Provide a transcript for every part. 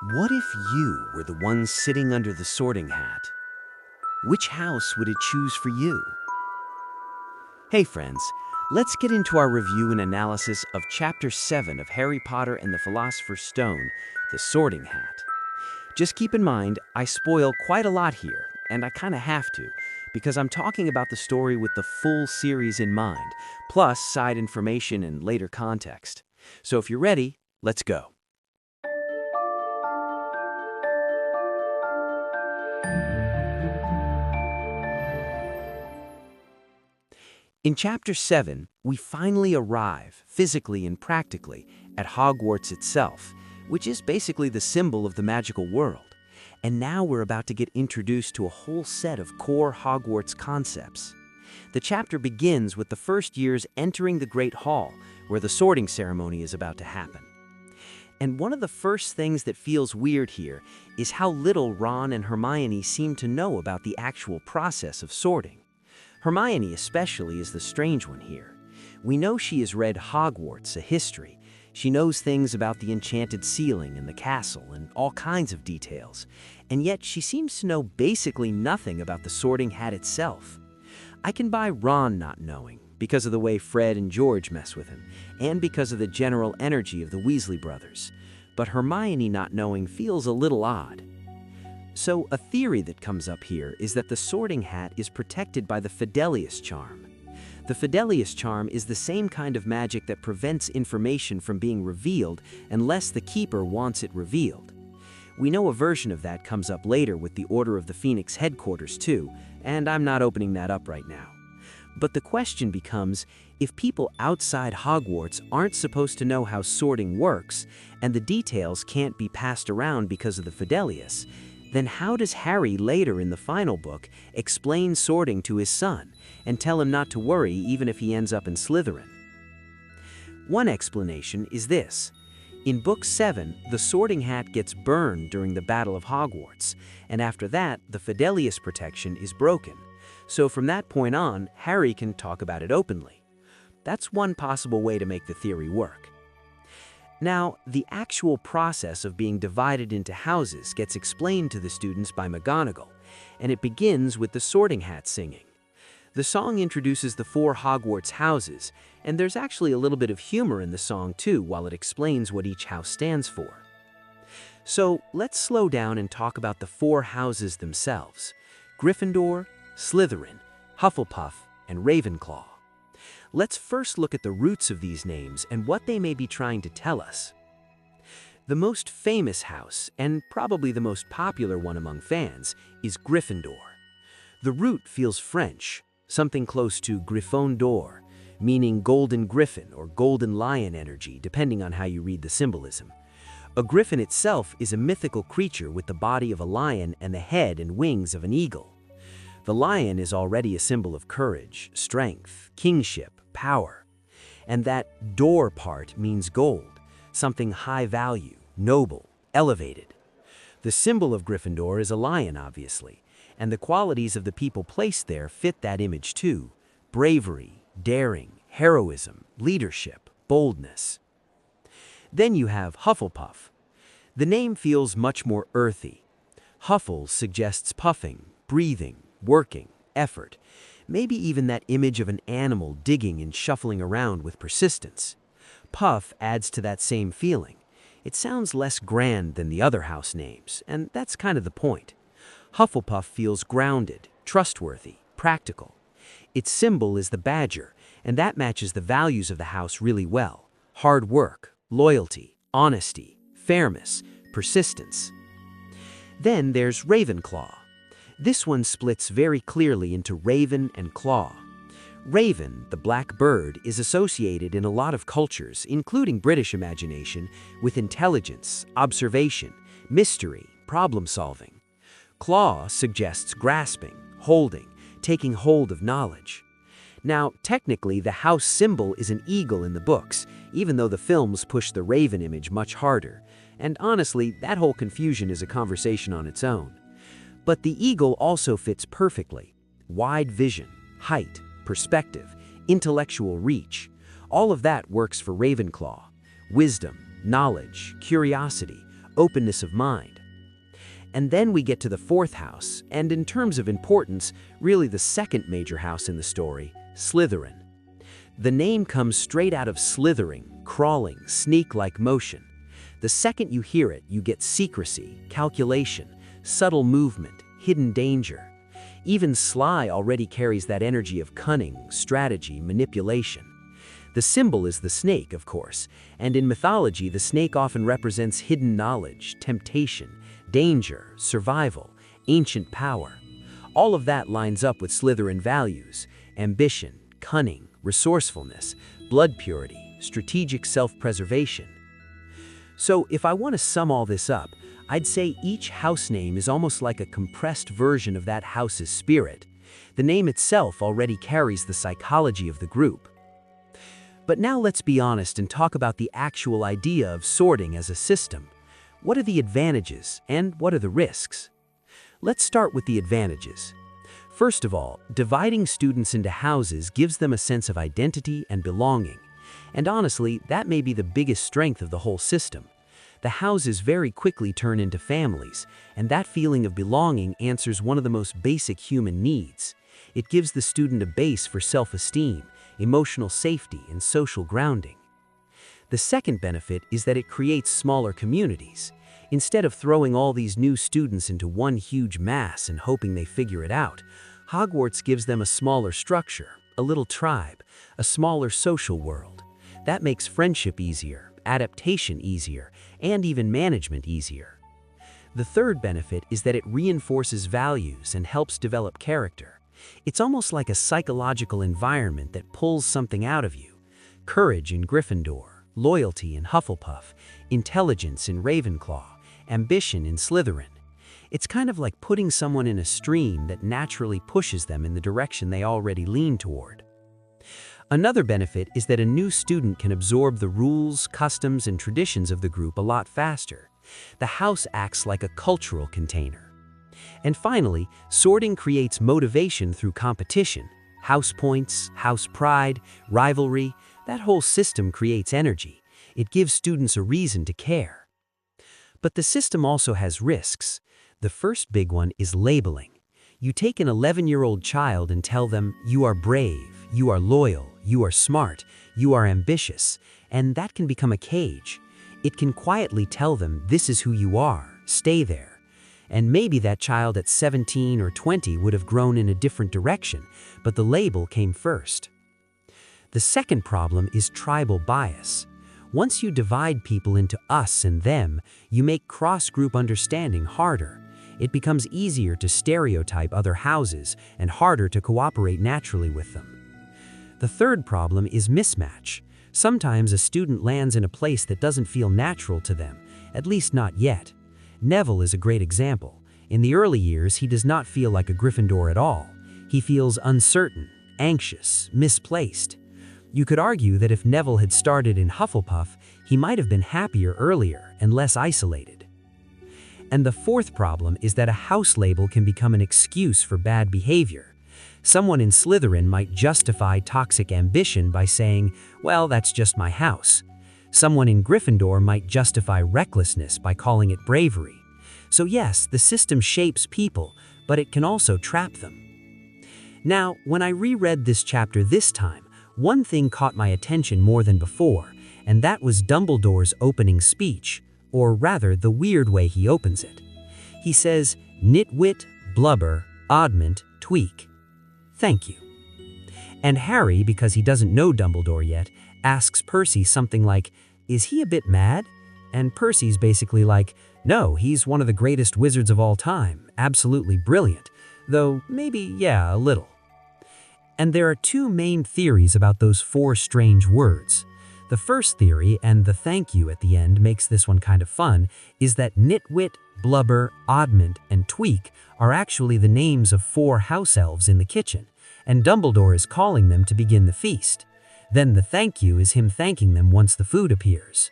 What if you were the one sitting under the sorting hat? Which house would it choose for you? Hey friends, let's get into our review and analysis of Chapter 7 of Harry Potter and the Philosopher's Stone, The Sorting Hat. Just keep in mind, I spoil quite a lot here, and I kinda have to, because I'm talking about the story with the full series in mind, plus side information and later context. So if you're ready, let's go. In Chapter 7, we finally arrive, physically and practically, at Hogwarts itself, which is basically the symbol of the magical world. And now we're about to get introduced to a whole set of core Hogwarts concepts. The chapter begins with the first years entering the Great Hall, where the sorting ceremony is about to happen. And one of the first things that feels weird here is how little Ron and Hermione seem to know about the actual process of sorting. Hermione especially is the strange one here. We know she has read Hogwarts, a history. She knows things about the enchanted ceiling and the castle and all kinds of details, and yet she seems to know basically nothing about the sorting hat itself. I can buy Ron not knowing, because of the way Fred and George mess with him, and because of the general energy of the Weasley brothers. But Hermione not knowing feels a little odd. So, a theory that comes up here is that the sorting hat is protected by the Fidelius charm. The Fidelius charm is the same kind of magic that prevents information from being revealed unless the keeper wants it revealed. We know a version of that comes up later with the Order of the Phoenix headquarters too, and I'm not opening that up right now. But the question becomes, if people outside Hogwarts aren't supposed to know how sorting works, and the details can't be passed around because of the Fidelius, then how does Harry later in the final book explain sorting to his son and tell him not to worry even if he ends up in Slytherin? One explanation is this. In Book 7, the sorting hat gets burned during the Battle of Hogwarts, and after that, the Fidelius protection is broken. So from that point on, Harry can talk about it openly. That's one possible way to make the theory work. Now, the actual process of being divided into houses gets explained to the students by McGonagall, and it begins with the sorting hat singing. The song introduces the 4 Hogwarts houses, and there's actually a little bit of humor in the song too while it explains what each house stands for. So, let's slow down and talk about the 4 houses themselves: Gryffindor, Slytherin, Hufflepuff, and Ravenclaw. Let's first look at the roots of these names and what they may be trying to tell us. The most famous house, and probably the most popular one among fans, is Gryffindor. The root feels French, something close to Gryffondor, meaning golden griffin or golden lion energy, depending on how you read the symbolism. A griffin itself is a mythical creature with the body of a lion and the head and wings of an eagle. The lion is already a symbol of courage, strength, kingship, power. And that door part means gold, something high value, noble, elevated. The symbol of Gryffindor is a lion, obviously, and the qualities of the people placed there fit that image too: bravery, daring, heroism, leadership, boldness. Then you have Hufflepuff. The name feels much more earthy. Huffle suggests puffing, breathing, working, effort, maybe even that image of an animal digging and shuffling around with persistence. Puff adds to that same feeling. It sounds less grand than the other house names, and that's kind of the point. Hufflepuff feels grounded, trustworthy, practical. Its symbol is the badger, and that matches the values of the house really well: hard work, loyalty, honesty, fairness, persistence. Then there's Ravenclaw. This one splits very clearly into Raven and Claw. Raven, the black bird, is associated in a lot of cultures, including British imagination, with intelligence, observation, mystery, problem-solving. Claw suggests grasping, holding, taking hold of knowledge. Now, technically, the house symbol is an eagle in the books, even though the films push the raven image much harder. And honestly, that whole confusion is a conversation on its own. But the eagle also fits perfectly. Wide vision, height, perspective, intellectual reach. All of that works for Ravenclaw. Wisdom, knowledge, curiosity, openness of mind. And then we get to the fourth house, and in terms of importance, really the second major house in the story, Slytherin. The name comes straight out of slithering, crawling, sneak-like motion. The second you hear it, you get secrecy, calculation, subtle movement, hidden danger. Even Sly already carries that energy of cunning, strategy, manipulation. The symbol is the snake, of course, and in mythology the snake often represents hidden knowledge, temptation, danger, survival, ancient power. All of that lines up with Slytherin values: ambition, cunning, resourcefulness, blood purity, strategic self-preservation. So if I want to sum all this up, I'd say each house name is almost like a compressed version of that house's spirit. The name itself already carries the psychology of the group. But now let's be honest and talk about the actual idea of sorting as a system. What are the advantages and what are the risks? Let's start with the advantages. First of all, dividing students into houses gives them a sense of identity and belonging. And honestly, that may be the biggest strength of the whole system. The houses very quickly turn into families, and that feeling of belonging answers one of the most basic human needs. It gives the student a base for self-esteem, emotional safety, and social grounding. The second benefit is that it creates smaller communities. Instead of throwing all these new students into one huge mass and hoping they figure it out, Hogwarts gives them a smaller structure, a little tribe, a smaller social world. That makes friendship easier, adaptation easier, and even management easier. The third benefit is that it reinforces values and helps develop character. It's almost like a psychological environment that pulls something out of you. Courage in Gryffindor, loyalty in Hufflepuff, intelligence in Ravenclaw, ambition in Slytherin. It's kind of like putting someone in a stream that naturally pushes them in the direction they already lean toward. Another benefit is that a new student can absorb the rules, customs, and traditions of the group a lot faster. The house acts like a cultural container. And finally, sorting creates motivation through competition. House points, house pride, rivalry, that whole system creates energy. It gives students a reason to care. But the system also has risks. The first big one is labeling. You take an 11-year-old child and tell them, you are brave, you are loyal, you are smart, you are ambitious, and that can become a cage. It can quietly tell them, this is who you are, stay there. And maybe that child at 17 or 20 would have grown in a different direction, but the label came first. The second problem is tribal bias. Once you divide people into us and them, you make cross-group understanding harder. It becomes easier to stereotype other houses and harder to cooperate naturally with them. The third problem is mismatch. Sometimes a student lands in a place that doesn't feel natural to them, at least not yet. Neville is a great example. In the early years, he does not feel like a Gryffindor at all. He feels uncertain, anxious, misplaced. You could argue that if Neville had started in Hufflepuff, he might have been happier earlier and less isolated. And the fourth problem is that a house label can become an excuse for bad behavior. Someone in Slytherin might justify toxic ambition by saying, well, that's just my house. Someone in Gryffindor might justify recklessness by calling it bravery. So yes, the system shapes people, but it can also trap them. Now, when I reread this chapter this time, one thing caught my attention more than before, and that was Dumbledore's opening speech, or rather the weird way he opens it. He says, Nitwit, blubber, oddment, tweak. Thank you. And Harry, because he doesn't know Dumbledore yet, asks Percy something like, is he a bit mad? And Percy's basically like, no, he's one of the greatest wizards of all time, absolutely brilliant, though maybe, yeah, a little. And there are two main theories about those four strange words. The first theory, and the thank you at the end makes this one kind of fun, is that Nitwit, blubber, oddment, and tweak are actually the names of four house elves in the kitchen, and Dumbledore is calling them to begin the feast. Then the thank you is him thanking them once the food appears.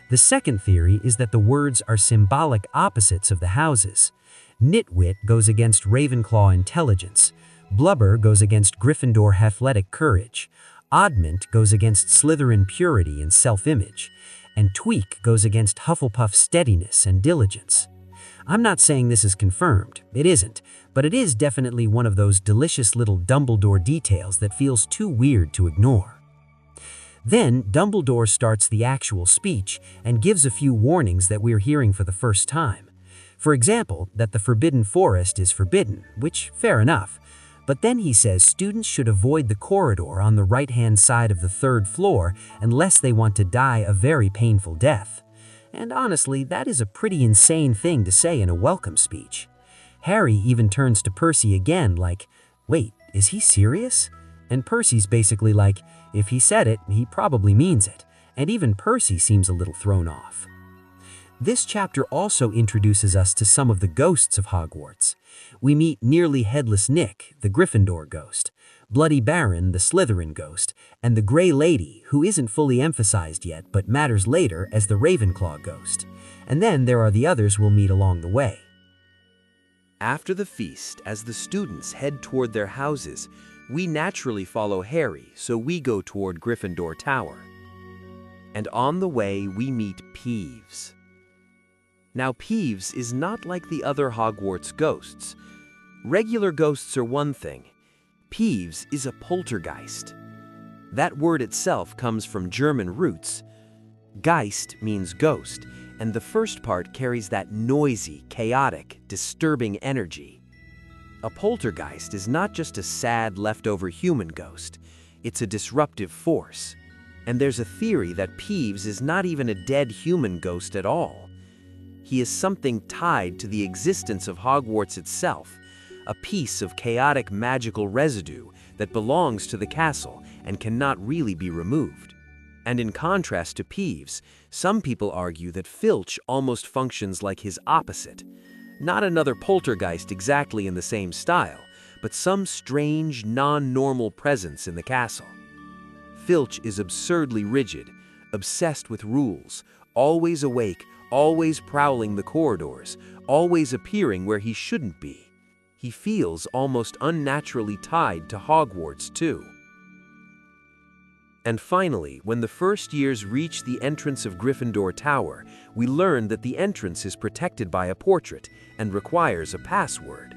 The second theory is that the words are symbolic opposites of the houses. Nitwit goes against Ravenclaw intelligence, blubber goes against Gryffindor athletic courage, oddment goes against Slytherin purity and self-image, and tweak goes against Hufflepuff's steadiness and diligence. I'm not saying this is confirmed, it isn't, but it is definitely one of those delicious little Dumbledore details that feels too weird to ignore. Then, Dumbledore starts the actual speech and gives a few warnings that we're hearing for the first time. For example, that the Forbidden Forest is forbidden, which, fair enough. But then he says students should avoid the corridor on the right-hand side of the 3rd floor unless they want to die a very painful death. And honestly, that is a pretty insane thing to say in a welcome speech. Harry even turns to Percy again like, wait, is he serious? And Percy's basically like, if he said it, he probably means it. And even Percy seems a little thrown off. This chapter also introduces us to some of the ghosts of Hogwarts. We meet Nearly Headless Nick, the Gryffindor ghost, Bloody Baron, the Slytherin ghost, and the Grey Lady, who isn't fully emphasized yet but matters later as the Ravenclaw ghost. And then there are the others we'll meet along the way. After the feast, as the students head toward their houses, we naturally follow Harry, so we go toward Gryffindor Tower. And on the way, we meet Peeves. Now, Peeves is not like the other Hogwarts ghosts. Regular ghosts are one thing. Peeves is a poltergeist. That word itself comes from German roots. Geist means ghost, and the first part carries that noisy, chaotic, disturbing energy. A poltergeist is not just a sad, leftover human ghost. It's a disruptive force. And there's a theory that Peeves is not even a dead human ghost at all. He is something tied to the existence of Hogwarts itself, a piece of chaotic magical residue that belongs to the castle and cannot really be removed. And in contrast to Peeves, some people argue that Filch almost functions like his opposite. Not another poltergeist exactly in the same style, but some strange, non-normal presence in the castle. Filch is absurdly rigid, obsessed with rules, always awake, always prowling the corridors, always appearing where he shouldn't be. He feels almost unnaturally tied to Hogwarts, too. And finally, when the first years reach the entrance of Gryffindor Tower, we learn that the entrance is protected by a portrait and requires a password.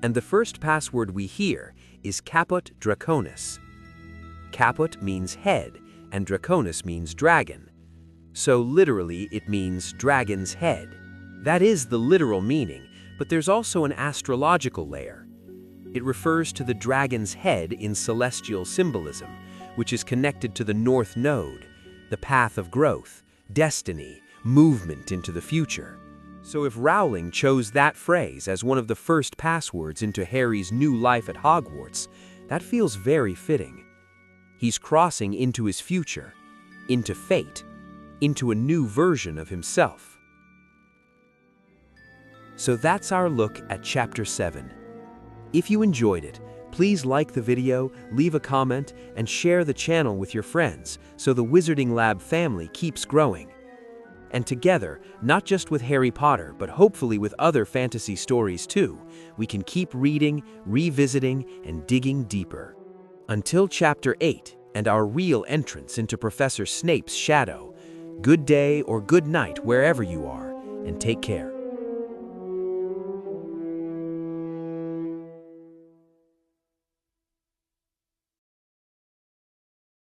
And the first password we hear is Caput Draconis. Caput means head, and Draconis means dragon. So literally, it means dragon's head. That is the literal meaning, but there's also an astrological layer. It refers to the dragon's head in celestial symbolism, which is connected to the North Node, the path of growth, destiny, movement into the future. So if Rowling chose that phrase as one of the first passwords into Harry's new life at Hogwarts, that feels very fitting. He's crossing into his future, into fate, into a new version of himself. So that's our look at Chapter 7. If you enjoyed it, please like the video, leave a comment, and share the channel with your friends so the Wizarding Lab family keeps growing. And together, not just with Harry Potter, but hopefully with other fantasy stories too, we can keep reading, revisiting, and digging deeper. Until Chapter 8 and our real entrance into Professor Snape's shadow, good day or good night wherever you are, and take care.